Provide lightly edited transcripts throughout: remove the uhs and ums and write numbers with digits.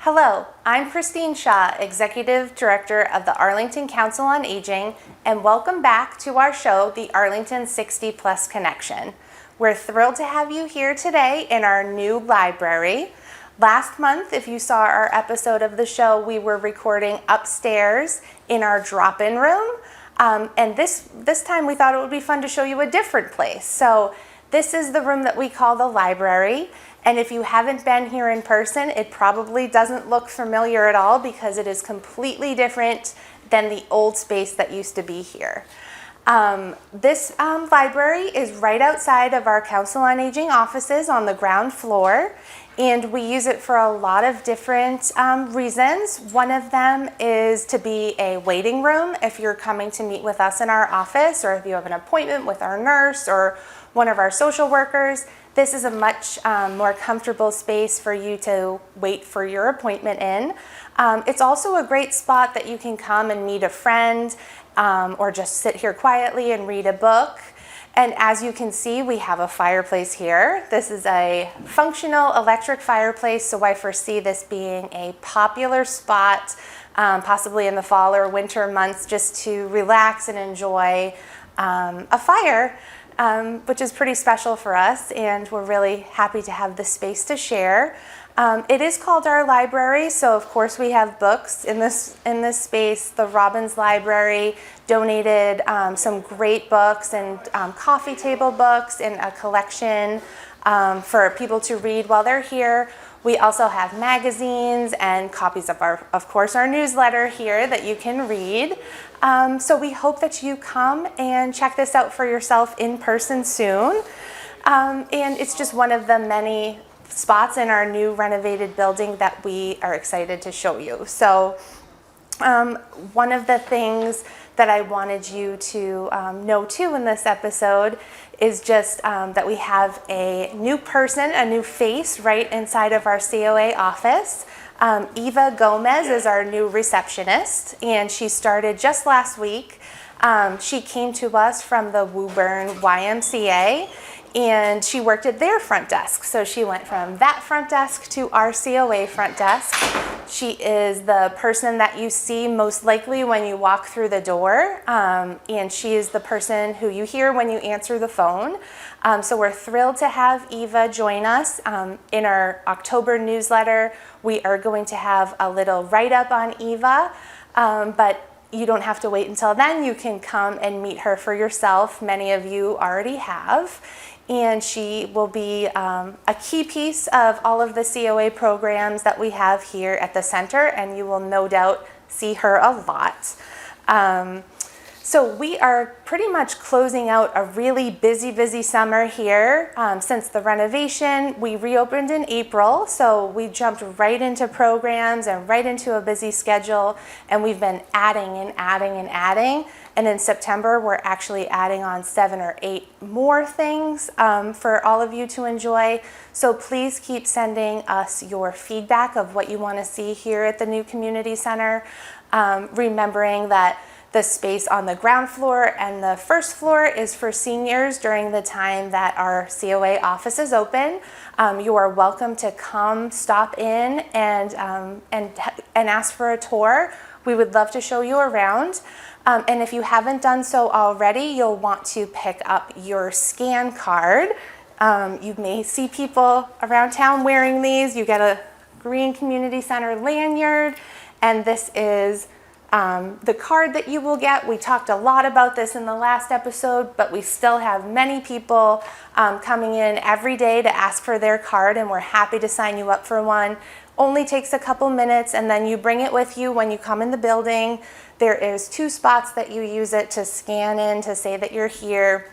Hello, I'm Christine Shaw, Executive Director of the Arlington Council on Aging, and welcome back to our show, the Arlington 60 Plus Connection. We're thrilled to have you here today in our new library. Last month, if you saw our episode of the show, we were recording upstairs in our drop-in room, and this time we thought it would be fun to show you a different place. So this is the room that we call the library. And if you haven't been here in person, it probably doesn't look familiar at all because it is completely different than the old space that used to be here. This library is right outside of our Council on Aging offices on the ground floor, and we use it for a lot of different reasons. One of them is to be a waiting room if you're coming to meet with us in our office, or if you have an appointment with our nurse or one of our social workers. This is a much more comfortable space for you to wait for your appointment in. It's also a great spot that you can come and meet a friend or just sit here quietly and read a book. And as you can see, we have a fireplace here. This is a functional electric fireplace, so I foresee this being a popular spot, possibly in the fall or winter months, just to relax and enjoy a fire. Which is pretty special for us, and we're really happy to have the space to share. It is called our library, so of course we have books in this space. The Robbins Library donated some great books and coffee table books and a collection for people to read while they're here. We also have magazines and copies of our newsletter here that you can read. So we hope that you come and check this out for yourself in person soon. And it's just one of the many spots in our new renovated building that we are excited to show you. So one of the things that I wanted you to know too in this episode is just that we have a new person, a new face right inside of our COA office. Eva Gomez is our new receptionist, and she started just last week. She came to us from the Woburn YMCA, and she worked at their front desk. So she went from that front desk to our COA front desk. She is the person that you see most likely when you walk through the door, and she is the person who you hear when you answer the phone. So we're thrilled to have Eva join us. In our October newsletter, we are going to have a little write-up on Eva, but you don't have to wait until then. You can come and meet her for yourself. Many of you already have. And she will be a key piece of all of the COA programs that we have here at the center, and you will no doubt see her a lot. So we are pretty much closing out a really busy summer here. Since the renovation, we reopened in April, so we jumped right into programs and right into a busy schedule, and we've been adding and adding and adding. And in September, we're actually adding on 7 or 8 more things for all of you to enjoy. So please keep sending us your feedback of what you want to see here at the new community center, remembering that the space on the ground floor and the first floor is for seniors during the time that our COA office is open. You are welcome to come, stop in, and ask for a tour. We would love to show you around. And if you haven't done so already, you'll want to pick up your scan card. You may see people around town wearing these. You get a green community center lanyard, and this is the card that you will get. We talked a lot about this in the last episode, but we still have many people coming in every day to ask for their card, and we're happy to sign you up for one. Only takes a couple minutes, and then you bring it with you when you come in the building. There is 2 spots that you use it to scan in to say that you're here,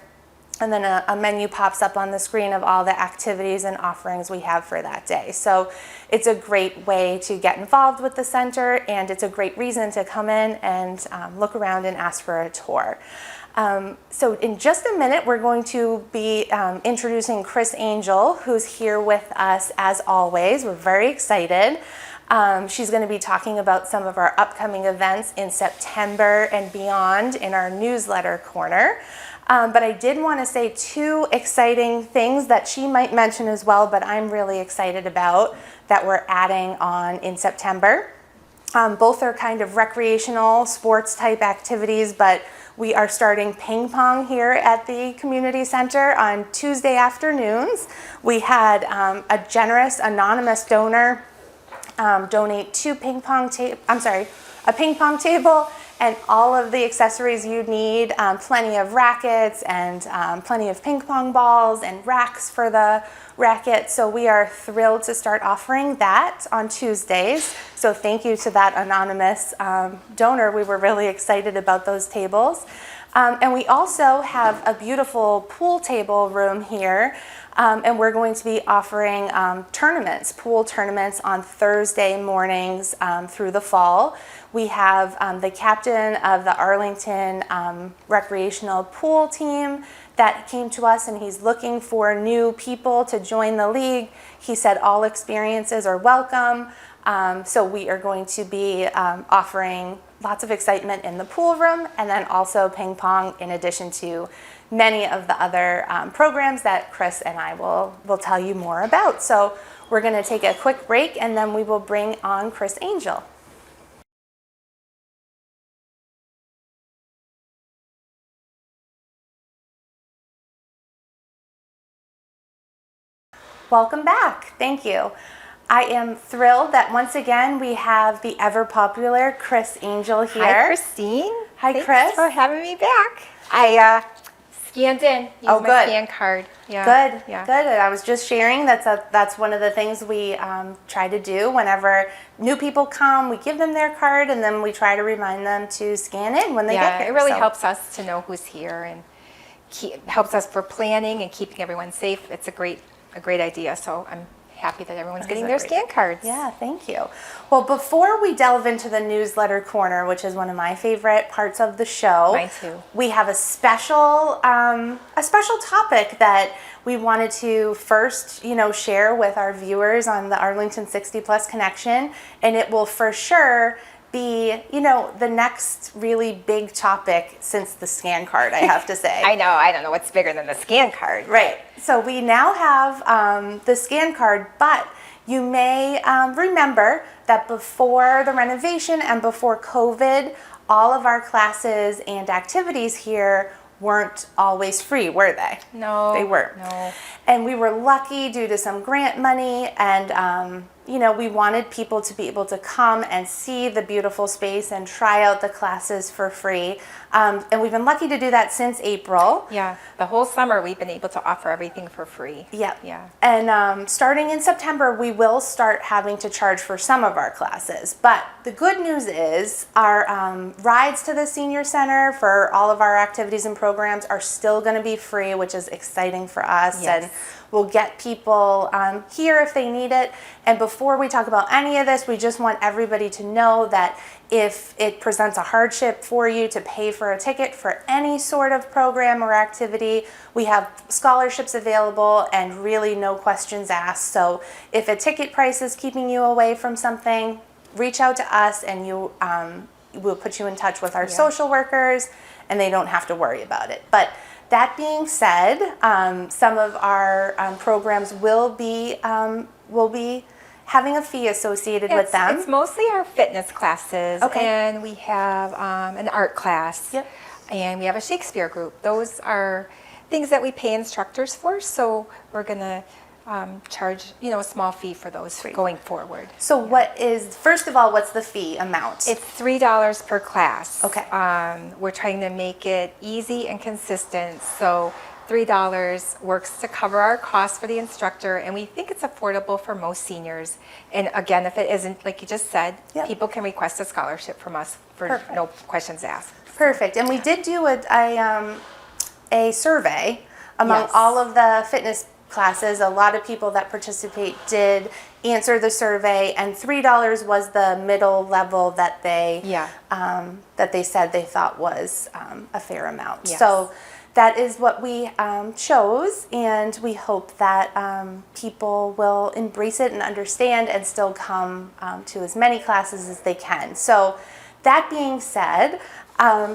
and then a menu pops up on the screen of all the activities and offerings we have for that day. So it's a great way to get involved with the center, and it's a great reason to come in and look around and ask for a tour. So in just a minute, we're going to be introducing Chris Angel, who's here with us as always. We're very excited. She's going to be talking about some of our upcoming events in September and beyond in our newsletter corner. But I did want to say two exciting things that she might mention as well, but I'm really excited about that we're adding on in September. Both are kind of recreational sports type activities, but we are starting ping pong here at the community center on Tuesday afternoons. We had a generous anonymous donor donate a ping pong table and all of the accessories you need, plenty of rackets and plenty of ping pong balls and racks for the racket. So we are thrilled to start offering that on Tuesdays. So thank you to that anonymous donor. We were really excited about those tables. And we also have a beautiful pool table room here. And we're going to be offering pool tournaments on Thursday mornings through the fall. We have the captain of the Arlington recreational pool team that came to us, and he's looking for new people to join the league. He said all experiences are welcome. So we are going to be offering lots of excitement in the pool room, and then also ping pong in addition to many of the other programs that Chris and I will tell you more about. So we're going to take a quick break, and then we will bring on Chris Angel. Welcome back. Thank you. I am thrilled that once again we have the ever popular Chris Angel here. Hi, Christine. Hi, Thanks Chris. for having me back. I scanned in. Used my good. scan card. Yeah. Good. Yeah. Good. And I was just sharing that's one of the things we try to do whenever new people come. We give them their card, and then we try to remind them to scan in when they get here. It really helps us to know who's here, and helps us for planning and keeping everyone safe. It's a great idea. So I'm happy that everyone's getting their scan cards. Yeah, thank you. Well, before we delve into the newsletter corner, which is one of my favorite parts of the show, Mine too. We have a special topic that we wanted to first, share with our viewers on the Arlington 60 Plus Connection, and it will for sure be, the next really big topic since the scan card, I have to say. I know. I don't know what's bigger than the scan card. Right. So we now have the scan card, but you may remember that before the renovation and before COVID, all of our classes and activities here weren't always free, were they? No. They weren't. No. And we were lucky due to some grant money, and we wanted people to be able to come and see the beautiful space and try out the classes for free. And we've been lucky to do that since April. Yeah. The whole summer we've been able to offer everything for free. Yep. Yeah. And starting in September, we will start having to charge for some of our classes. But the good news is our rides to the senior center for all of our activities and programs are still going to be free, which is exciting for us. Yes. And we'll get people here if they need it. And before we talk about any of this, we just want everybody to know that if it presents a hardship for you to pay for a ticket for any sort of program or activity, we have scholarships available and really no questions asked. So if a ticket price is keeping you away from something, reach out to us, and we'll put you in touch with our social workers, and they don't have to worry about it. But that being said, some of our programs will be having a fee associated with them. It's mostly our fitness classes, Okay. and we have an art class, Yep. and we have a Shakespeare group. Those are things that we pay instructors for, so we're going to charge a small fee for those going forward. So first of all, what's the fee amount? It's $3 per class. Okay. We're trying to make it easy and consistent, so $3 works to cover our costs for the instructor, and we think it's affordable for most seniors. And again, if it isn't, like you just said, Yep. people can request a scholarship from us for Perfect. no questions asked. Perfect. And we did do a survey among Yes. all of the fitness classes. A lot of people that participate did answer the survey, and $3 was the middle level that they said they thought was a fair amount. Yes. So that is what we chose, and we hope that people will embrace it and understand and still come to as many classes as they can. So that being said,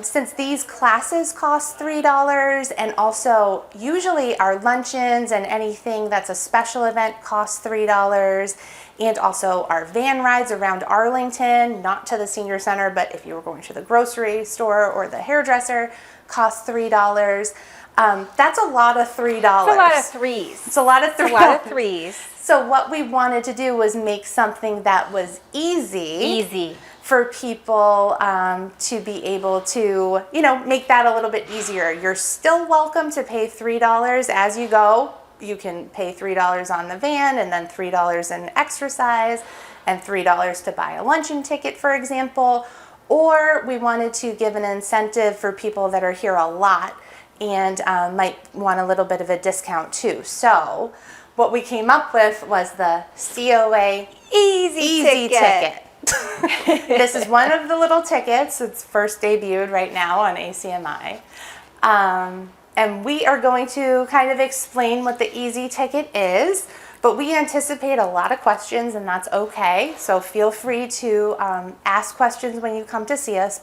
since these classes cost $3 and also usually our luncheons and anything that's a special event costs $3, and also our van rides around Arlington, not to the senior center, but if you were going to the grocery store or the hairdresser, costs $3. That's a lot of $3. It's a lot of threes. It's a lot of $3. It's a lot of threes. So what we wanted to do was make something that was easy for people to be able to, make that a little bit easier. You're still welcome to pay $3 as you go. You can pay $3 on the van and then $3 in exercise and $3 to buy a luncheon ticket, for example. Or we wanted to give an incentive for people that are here a lot and might want a little bit of a discount too. So what we came up with was the COA Easy Ticket. This is one of the little tickets. It's first debuted right now on ACMi. And we are going to kind of explain what the Easy Ticket is, but we anticipate a lot of questions, and that's okay. So feel free to ask questions when you come to see us.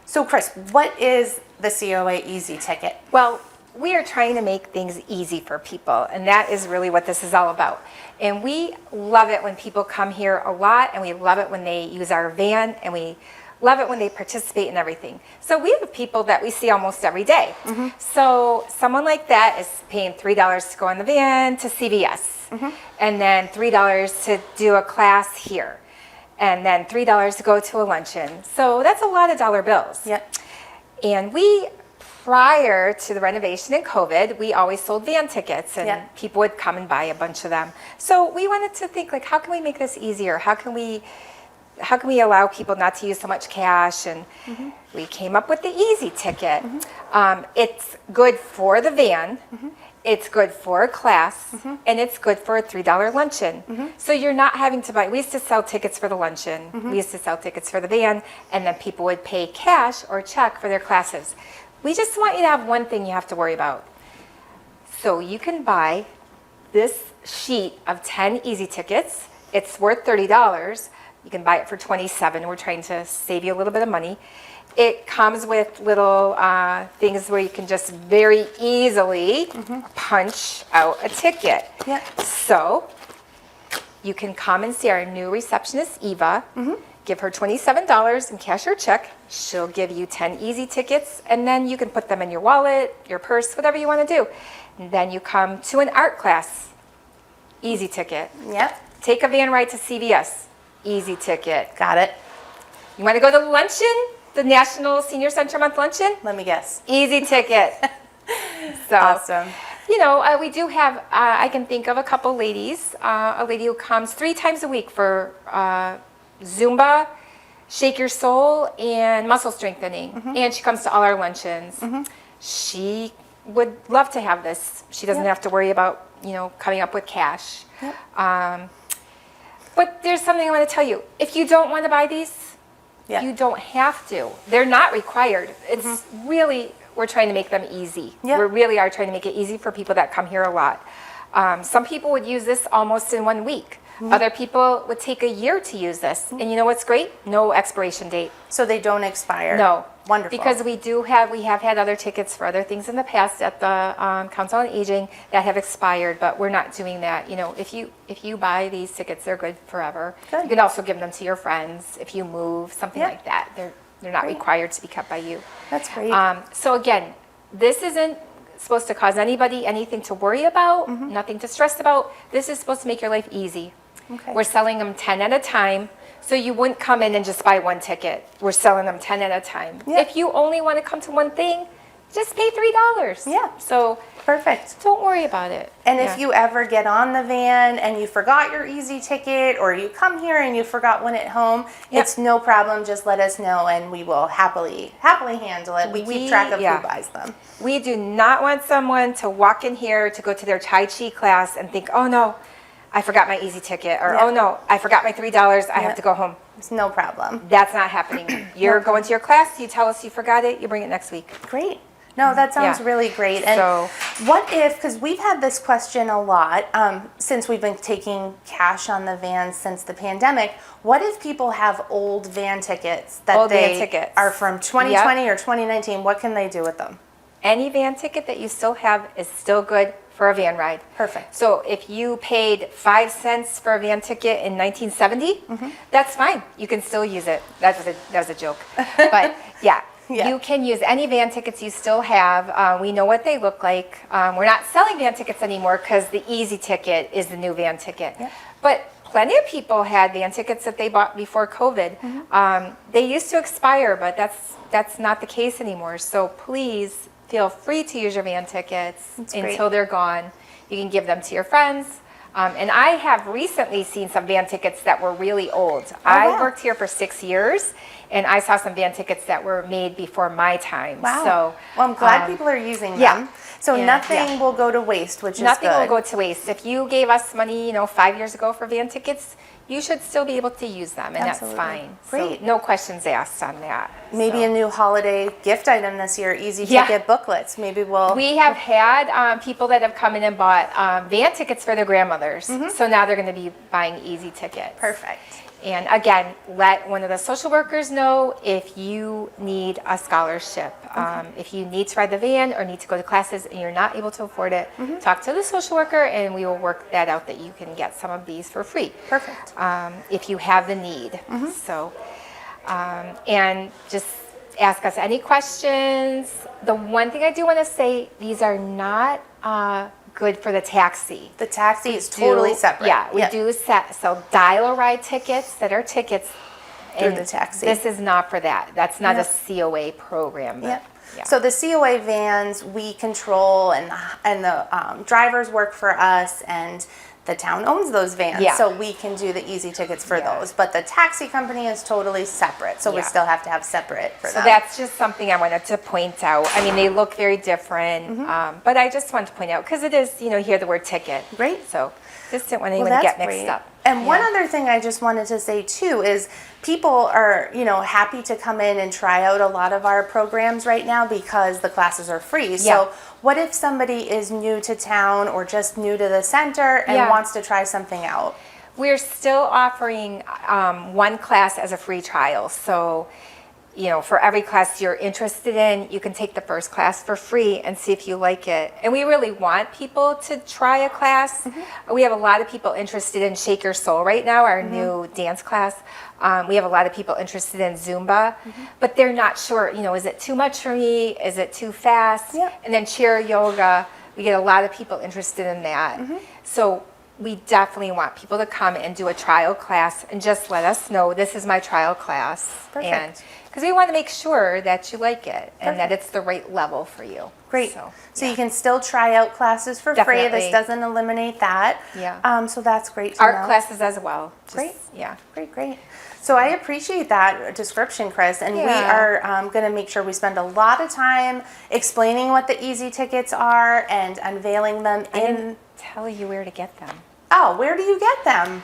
So Chris, what is the COA Easy Ticket? Well, we are trying to make things easy for people, and that is really what this is all about. And we love it when people come here a lot, and we love it when they use our van, and we love it when they participate in everything. So we have people that we see almost every day. Mm-hmm. So someone like that is paying $3 to go in the van to CVS, mm-hmm. and then $3 to do a class here, and then $3 to go to a luncheon. So that's a lot of dollar bills. Yep. And prior to the renovation and COVID, we always sold van tickets, and people would come and buy a bunch of them. So we wanted to think, like, how can we make this easier? How can we allow people not to use so much cash? And mm-hmm. we came up with the Easy Ticket. Mm-hmm. It's good for the van, mm-hmm. it's good for a class, mm-hmm. and it's good for a $3 luncheon. Mm-hmm. So you're not having to buy. We used to sell tickets for the luncheon. Mm-hmm. We used to sell tickets for the van, and then people would pay cash or check for their classes. We just want you to have one thing you have to worry about. So you can buy this sheet of 10 Easy Tickets. It's worth $30. You can buy it for $27. We're trying to save you a little bit of money. It comes with little things where you can just very easily mm-hmm. punch out a ticket. Yep. So you can come and see our new receptionist, Eva. Mm-hmm. Give her $27 in cash or check. She'll give you 10 Easy Tickets, and then you can put them in your wallet, your purse, whatever you want to do. And then you come to an art class, Easy Ticket. Yep. Take a van ride to CVS, Easy Ticket. Got it. You want to go to luncheon, the National Senior Center Month Luncheon? Let me guess. Easy Ticket. So, awesome. We do have, I can think of a couple ladies, a lady who comes 3 times a week for Zumba, Shake Your Soul, and muscle strengthening. Mm-hmm. And she comes to all our luncheons. Mm-hmm. She would love to have this. She doesn't have to worry about, coming up with cash. Yep. But there's something I want to tell you. If you don't want to buy these, you don't have to. They're not required. It's mm-hmm. really, we're trying to make them easy. Yep. We really are trying to make it easy for people that come here a lot. Some people would use this almost in 1 week. Mm-hmm. Other people would take a year to use this. Mm-hmm. And you know what's great? No expiration date. So they don't expire? No. Wonderful. Because we have had other tickets for other things in the past at the Council on Aging that have expired, but we're not doing that. If you buy these tickets, they're good forever. Good. You can also give them to your friends if you move, something like that. They're not required to be kept by you. That's great. So again, this isn't supposed to cause anybody anything to worry about, mm-hmm. nothing to stress about. This is supposed to make your life easy. Okay. We're selling them 10 at a time, so you wouldn't come in and just buy one ticket. We're selling them 10 at a time. Yep. If you only want to come to one thing, just pay $3. Yeah. So perfect. Don't worry about it. And if you ever get on the van and you forgot your Easy Ticket, or you come here and you forgot one at home, it's no problem. Just let us know, and we will happily handle it. We keep track of who buys them. We do not want someone to walk in here to go to their Tai Chi class and think, oh no, I forgot my Easy Ticket, or oh no, I forgot my $3, I have to go home. It's no problem. That's not happening. You're going to your class, you tell us you forgot it, you bring it next week. Great. No, that sounds Yeah. really great. And So- what if, because we've had this question a lot since we've been taking cash on the vans since the pandemic, what if people have old van tickets that Old van they tickets. are from 2020 or 2019? What can they do with them? Any van ticket that you still have is still good for a van ride. Perfect. So if you paid 5 cents for a van ticket in 1970, that's fine. You can still use it. That was a joke. But yeah, Yeah. you can use any van tickets you still have. We know what they look like. We're not selling van tickets anymore because the Easy Ticket is the new van ticket. Yep. But plenty of people had van tickets that they bought before COVID. They used to expire, but that's not the case anymore. So please feel free to use your van tickets great. until they're gone. You can give them to your friends. And I have recently seen some van tickets that were really old. I wow. worked here for 6 years, and I saw some van tickets that were made before my time. Wow. So, well, I'm glad people are using them. yeah. So And, nothing yeah. will go to waste, which Nothing is good. will go to waste. If you gave us money, 5 years ago for van tickets, you should still be able to use them, and Absolutely. that's fine. Great. So no questions asked on that. Maybe So. a new holiday gift item this year, Easy Yeah. Ticket booklets. Maybe we'll... We have had people that have come in and bought van tickets for their grandmothers. So now they're going to be buying Easy Tickets. Perfect. And again, let one of the social workers know if you need a scholarship. If you need to ride the van or need to go to classes and you're not able to afford it, talk to the social worker and we will work that out that you can get some of these for free. Perfect. If you have the need. So, and just ask us any questions. The one thing I do want to say, these are not good for the taxi. The taxi is totally separate. Yeah, we do set, so dial-a-ride tickets that are tickets. Through and the taxi. This is not for that. That's not Yep. a COA program. but- Yep. Yeah. So the COA vans we control, and the drivers work for us, and the town owns those vans. Yeah. So we can do the Easy Tickets for Yeah. those. But the taxi company is totally separate. So we Yeah. still have to have separate for So them. that's just something I wanted to point out. I mean, they look very different, but I just wanted to point out because it is, you hear the word ticket. Great. So just didn't want Well, anyone to that's get mixed great. up. And one Yeah. other thing I just wanted to say too is people are, happy to come in and try out a lot of our programs right now because the classes are free. Yeah. So what if somebody is new to town or just new to the center and Yeah. wants to try something out? We're still offering one class as a free trial. So, for every class you're interested in, you can take the first class for free and see if you like it. And we really want people to try a class. We have a lot of people interested in Shake Your Soul right now, our new dance class. We have a lot of people interested in Zumba, but they're not sure, is it too much for me? Is it too fast? Yep. And then chair yoga, we get a lot of people interested in that. So we definitely want people to come and do a trial class and just let us know this is my trial class. Perfect. And because we want to make sure that you like it and that Perfect. it's the right level for you. Great. So You can still try out classes for free. Definitely. This doesn't eliminate that. Yeah. So that's great to art know. classes as well. Just- Great. Yeah. Great, great. So I appreciate that description, Chris, and we Yeah. are going to make sure we spend a lot of time explaining what the Easy Tickets are and unveiling them I in... didn't tell you where to get them. Oh, where do you get them?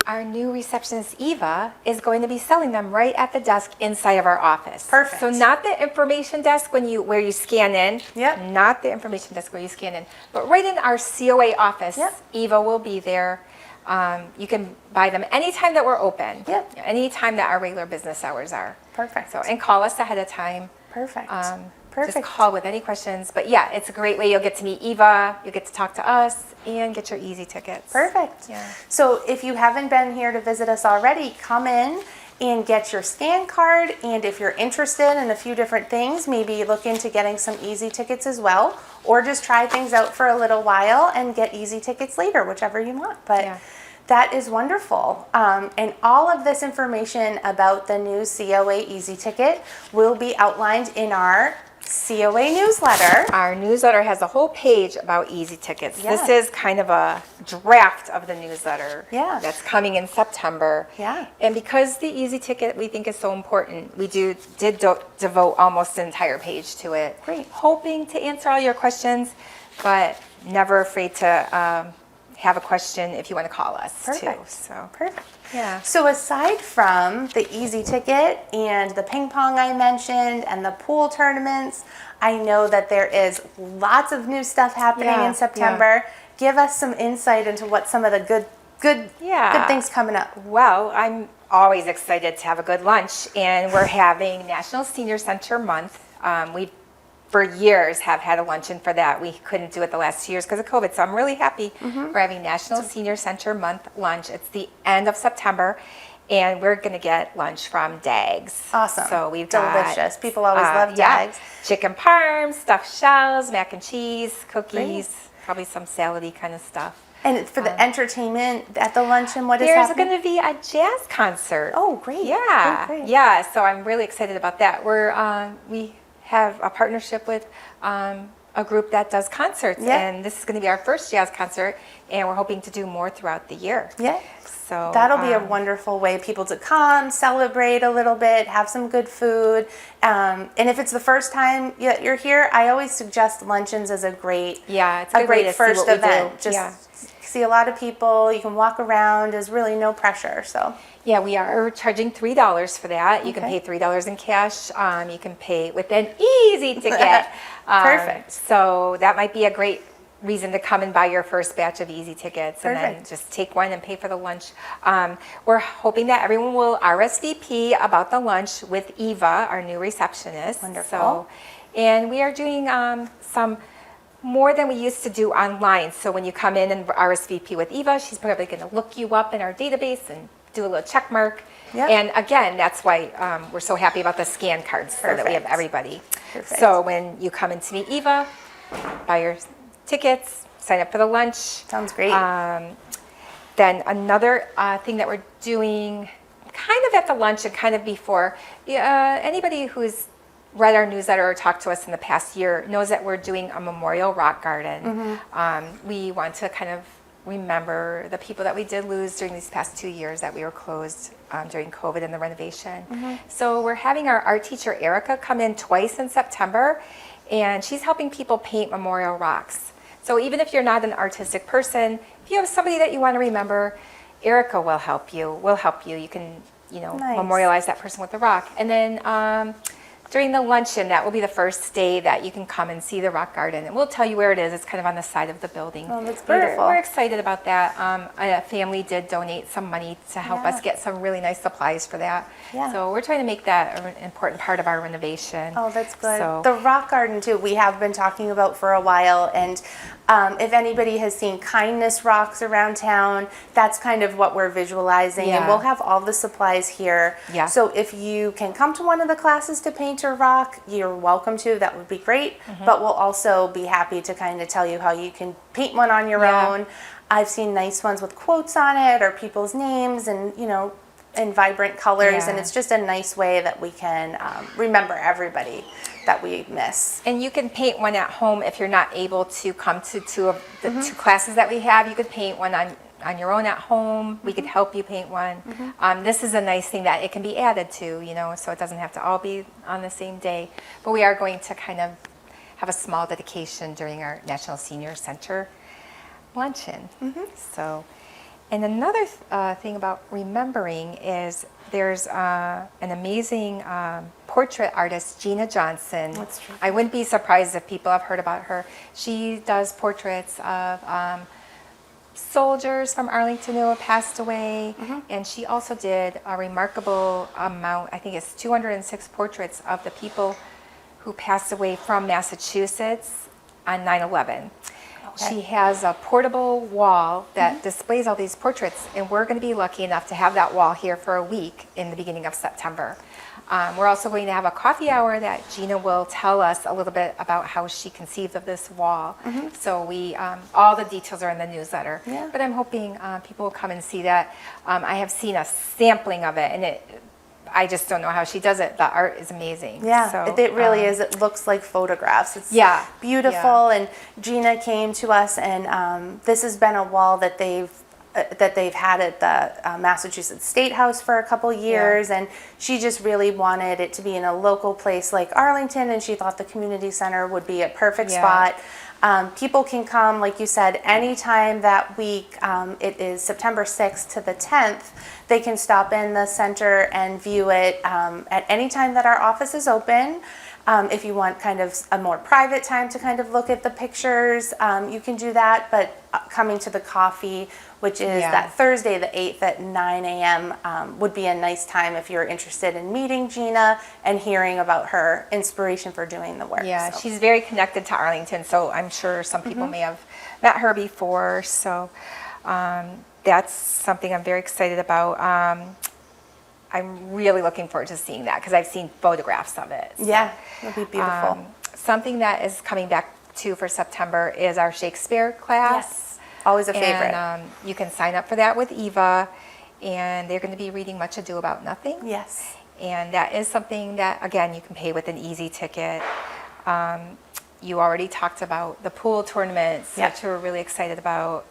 Our new receptionist, Eva, is going to be selling them right at the desk inside of our office. Perfect. So not the information desk where you scan in. Yep. Not the information desk where you scan in, but right in our COA office. Yep. Eva will be there. You can buy them anytime that we're open. Yep. Anytime that our regular business hours are. Perfect. So, and call us ahead of time. Perfect. Just Perfect. call with any questions. But yeah, it's a great way. You'll get to meet Eva, you'll get to talk to us, and get your Easy Tickets. Perfect. Yeah. So if you haven't been here to visit us already, come in and get your scan card. And if you're interested in a few different things, maybe look into getting some Easy Tickets as well, or just try things out for a little while and get Easy Tickets later, whichever you want. But Yeah. that is wonderful. And all of this information about the new COA Easy Ticket will be outlined in our COA newsletter. Our newsletter has a whole page about Easy Tickets. Yeah. This is kind of a draft of the newsletter Yeah. that's coming in September. Yeah. And because the Easy Ticket we think is so important, we did devote almost an entire page to it. Great. Hoping to answer all your questions, but never afraid to have a question if you want to call us too. Perfect. So Perfect. yeah. So aside from the easy ticket and the ping pong I mentioned and the pool tournaments, I know that there is lots of new stuff happening Yeah, in September. Give us some insight into what some of the good things coming up. Well, I'm always excited to have a good lunch, and we're having National Senior Center Month. We for years have had a luncheon for that. We couldn't do it the last 2 years because of COVID, so I'm really happy we're having National Senior Center Month lunch. It's the end of September, and we're going to get lunch from Dags. Awesome. So we've got delicious. People always love Dags. Chicken parm, stuffed shells, mac and cheese, cookies, probably some salady kind of stuff. And for the entertainment at the luncheon, what is There's happening? going to be a jazz concert. Oh, great. Yeah, Great. yeah. So I'm really excited about that. We have a partnership with a group that does concerts, and this is going to be our first jazz concert, and we're hoping to do more throughout the year. Yeah. So that'll be a wonderful way people to come, celebrate a little bit, have some good food. And if it's the first time you're here, I always suggest luncheons as a great, it's a great way to first see what we event. do. Just see a lot of people. You can walk around. There's really no pressure. So yeah, we are charging $3 for that. You can pay $3 in cash. You can pay with an easy ticket. Perfect. So that might be a great reason to come and buy your first batch of easy tickets and then just take one and pay for the lunch. We're hoping that everyone will RSVP about the lunch with Eva, our new receptionist. Wonderful. So, and we are doing some more than we used to do online. So when you come in and RSVP with Eva, she's probably going to look you up in our database and do a little check mark. Yep. And again, that's why we're so happy about the scan cards so that we have everybody. Perfect. So when you come in to meet Eva, buy your tickets, sign up for the lunch. Sounds great. Then another thing that we're doing kind of at the lunch and kind of before, anybody who's read our newsletter or talked to us in the past year knows that we're doing a memorial rock garden. We want to kind of remember the people that we did lose during these past 2 years that we were closed during COVID and the renovation. So we're having our art teacher Erica come in twice in September, and she's helping people paint memorial rocks. So even if you're not an artistic person, if you have somebody that you want to remember, Erica will help you. You can, Nice. memorialize that person with the rock. And then during the luncheon, that will be the first day that you can come and see the rock garden. And we'll tell you where it is. It's kind of on the side of the building. Oh, that's beautiful. We're excited about that. A family did donate some money to help us get some really nice supplies for that. Yeah. So we're trying to make that an important part of our renovation. Oh, that's good. So, The rock garden, too, we have been talking about for a while. And if anybody has seen kindness rocks around town, that's kind of what we're visualizing. And we'll have all the supplies here. Yeah. So if you can come to one of the classes to paint a rock, you're welcome to. That would be great. But we'll also be happy to kind of tell you how you can paint one on your own. I've seen nice ones with quotes on it or people's names and, in vibrant colors. And it's just a nice way that we can remember everybody that we miss. and you can paint one at home if you're not able to come to two of the two classes that we have. You could paint one on your own at home. We could help you paint one. This is a nice thing that it can be added to, so it doesn't have to all be on the same day. But we are going to kind of have a small dedication during our National Senior Center luncheon. So, and another thing about remembering is there's an amazing portrait artist, Gina Johnson. That's true. I wouldn't be surprised if people have heard about her. She does portraits of soldiers from Arlington who have passed away, and she also did a remarkable amount, I think it's 206 portraits of the people who passed away from Massachusetts on 9/11. She has a portable wall that displays all these portraits, and we're going to be lucky enough to have that wall here for a week in the beginning of September. We're also going to have a coffee hour that Gina will tell us a little bit about how she conceived of this wall. So we, all the details are in the newsletter. Yeah. But I'm hoping people will come and see that. I have seen a sampling of it, and I just don't know how she does it. The art is amazing. Yeah, so, it really is. It looks like photographs. It's beautiful. Yeah. And Gina came to us, and this has been a wall that they've that they've had at the Massachusetts State House for a couple years, and she just really wanted it to be in a local place like Arlington, and she thought the community center would be a perfect spot. People can come, like you said, anytime that week. It is September 6th to the 10th. They can stop in the center and view it at any time that our office is open. If you want kind of a more private time to kind of look at the pictures, you can do that. But coming to the coffee, which is that Thursday the 8th at 9 a.m. Would be a nice time if you're interested in meeting Gina and hearing about her inspiration for doing the work. Yeah, she's very connected to Arlington, so I'm sure some people may have met her before. So that's something I'm very excited about. I'm really looking forward to seeing that because I've seen photographs of it. So. Yeah, it'll be beautiful. Something that is coming back too for September is our Shakespeare class. Yes, always a favorite. And you can sign up for that with Eva, and they're going to be reading Much Ado About Nothing. Yes. And that is something that, again, you can pay with an easy ticket. You already talked about the pool tournaments, which we're really excited about.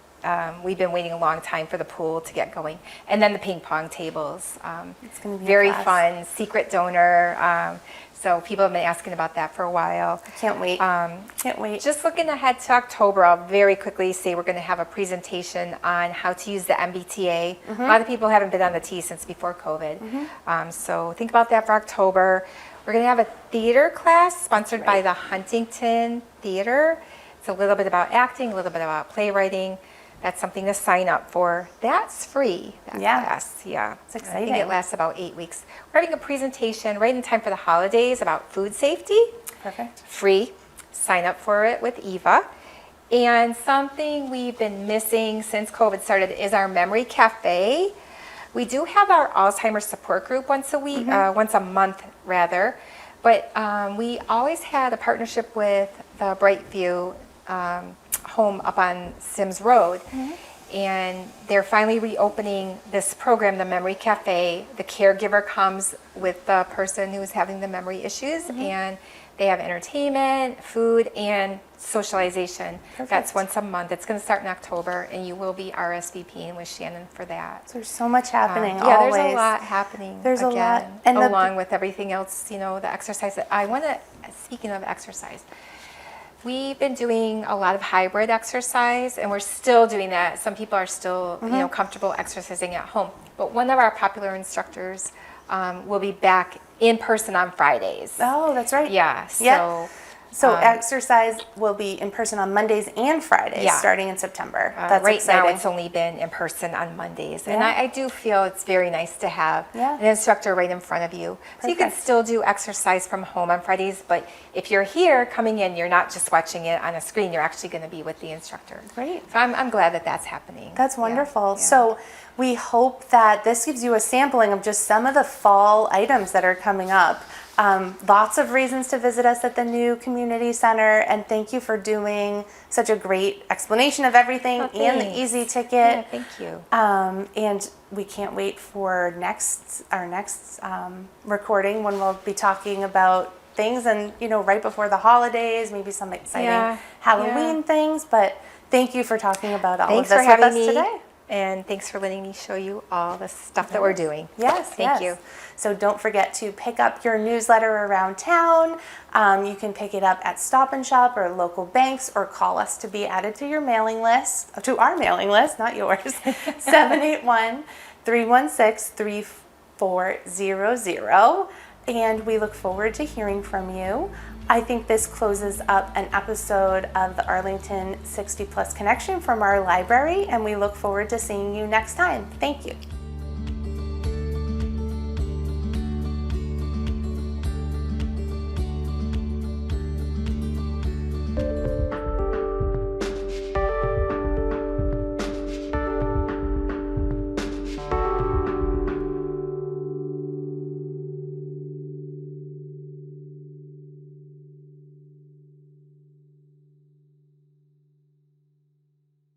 We've been waiting a long time for the pool to get going. And then the ping pong tables. It's going to be very fun, secret donor. So people have been asking about that for a while. Can't wait. Can't wait. Just looking ahead to October, I'll very quickly say we're going to have a presentation on how to use the MBTA. A lot of people haven't been on the T since before COVID. So think about that for October. We're going to have a theater class sponsored by the Huntington Theater. It's a little bit about acting, a little bit about playwriting. That's something to sign up for. That's free, that class. Yeah. It's exciting. I think it lasts about 8 weeks. We're having a presentation right in time for the holidays about food safety. Perfect. Free. Sign up for it with Eva. And something we've been missing since COVID started is our Memory Cafe. We do have our Alzheimer's support group once a week, once a month rather. But we always had a partnership with the Brightview home up on Sims Road, and they're finally reopening this program, the Memory Cafe. The caregiver comes with the person who's having the memory issues, and they have entertainment, food, and socialization. Perfect. That's once a month. It's going to start in October, and you will be RSVPing with Shannon for that. So there's so much happening. Yeah, always. there's a lot happening. There's a lot, and along with everything else, you know, the exercise. I want to. Speaking of exercise. We've been doing a lot of hybrid exercise, and we're still doing that. Some people are still, you know, comfortable exercising at home. But one of our popular instructors will be back in person on Fridays. Oh, that's right. Yeah. So exercise will be in person on Mondays and Fridays starting in September. That's right exciting. now it's only been in person on Mondays. And I do feel it's very nice to have an instructor right in front of you. So you can still do exercise from home on Fridays, but if you're here coming in, you're not just watching it on a screen, you're actually going to be with the instructor. Great. So I'm glad that that's happening. That's wonderful. Yeah. So we hope that this gives you a sampling of just some of the fall items that are coming up. Lots of reasons to visit us at the new community center, and thank you for doing such a great explanation of everything and the easy ticket. Yeah, thank you. And we can't wait for our next recording when we'll be talking about things, and you know, right before the holidays, maybe some exciting Halloween things. But thank you for talking about all of this with us today. And thanks for letting me show you all the stuff that we're doing. Yes, Thank you. So don't forget to pick up your newsletter around town. You can pick it up at Stop and Shop or local banks, or call us to be added to your mailing list, to our mailing list, not yours, 781-316-3400. And we look forward to hearing from you. I think this closes up an episode of the Arlington 60 Plus Connection from our library, and we look forward to seeing you next time. Thank you.